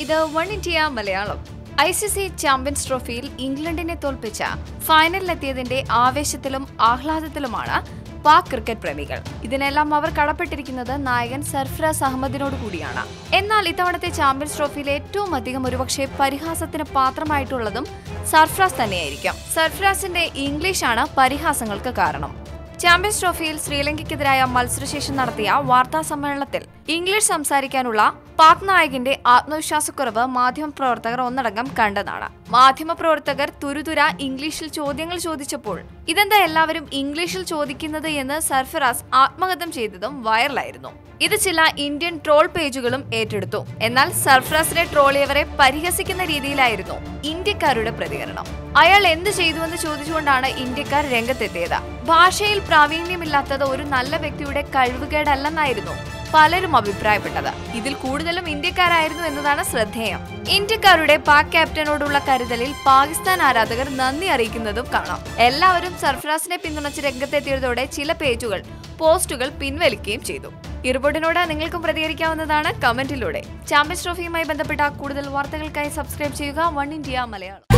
ഇത് one India Malayalam. ICC champions ട്രോഫിയിൽ ഇംഗ്ലണ്ടിനെ തോൽപ്പിച്ച ഫൈനലിലെത്തിയതിന്റെ ആവേശത്തിലും ആഹ്ലാദത്തിലുമാണ് പാക് ക്രിക്കറ്റ് പ്രേമികൾ. ഇതിനെല്ലാം അവർ കടപ്പെട്ടിരിക്കുന്നത് നായകൻ സർഫറാസ് അഹമ്മദിനോട് കൂടിയാണ്. എന്നാൽ ഇത്തവണത്തെ ചാമ്പ്യൻസ് ട്രോഫിയിൽ ഏറ്റവും അധികം ഒരുപക്ഷെ പരിഹാസത്തിന് പാത്രമായിട്ടുള്ളതും സർഫറാസ് തന്നെയായിരിക്കും. സർഫറാസിന്റെ ഇംഗ്ലീഷാണ് പരിഹാസങ്ങൾക്ക് കാരണം. ചാമ്പ്യൻസ് ട്രോഫിയിൽ ശ്രീലങ്കയ്ക്കെതിരായ മത്സരശേഷം നടത്തിയ വാർത്താ സമ്മേളനത്തിൽ ഇംഗ്ലീഷ് സംസാരിക്കാനുള്ള പാക് നായകന്റെ ആത്മവിശ്വാസക്കുറവ് മാധ്യമപ്രവർത്തകർ ഒന്നടങ്കം കണ്ടതാണ്. മാധ്യമപ്രവർത്തകർ തുരുതുര ഇംഗ്ലീഷിൽ ചോദ്യങ്ങൾ ചോദിച്ചപ്പോൾ ഇതെന്താ എല്ലാവരും ഇംഗ്ലീഷിൽ ചോദിക്കുന്നത് എന്ന് സർഫറാസ് ആത്മകഥം ചെയ്തതും വൈറലായിരുന്നു. ഇത് ചില ഇന്ത്യൻ ട്രോൾ പേജുകളും ഏറ്റെടുത്തു. എന്നാൽ സർഫറാസിനെ ട്രോളിയവരെ പരിഹസിക്കുന്ന രീതിയിലായിരുന്നു ഇന്ത്യക്കാരുടെ പ്രതികരണം. അയാൾ എന്ത് ചെയ്തുവെന്ന് ചോദിച്ചുകൊണ്ടാണ് ഇന്ത്യക്കാർ രംഗത്തെത്തിയത്. ഭാഷയിൽ പ്രാവീണ്യമില്ലാത്തത് ഒരു നല്ല വ്യക്തിയുടെ കഴിവുകേടല്ലെന്നായിരുന്നു പലരും അഭിപ്രായപ്പെട്ടത്. ഇതിൽ കൂടുതലും ഇന്ത്യക്കാരായിരുന്നു എന്നതാണ് ശ്രദ്ധേയം. ഇന്ത്യക്കാരുടെ പാക് ക്യാപ്റ്റനോടുള്ള കരുതലിൽ പാകിസ്ഥാൻ ആരാധകർ നന്ദി അറിയിക്കുന്നതും കാണാം. എല്ലാവരും സർഫറാസിനെ പിന്തുണച്ച് രംഗത്തെത്തിയതോടെ ചില പേജുകൾ പോസ്റ്റുകൾ പിൻവലിക്കുകയും ചെയ്തു. ഈ റിപ്പോർട്ടിനോട് നിങ്ങൾക്കും പ്രതികരിക്കാവുന്നതാണ് കമന്റിലൂടെ. ചാമ്പ്യൻസ് ട്രോഫിയുമായി ബന്ധപ്പെട്ട കൂടുതൽ വാർത്തകൾക്കായി സബ്സ്ക്രൈബ് ചെയ്യുക വൺ ഇന്ത്യ മലയാളം.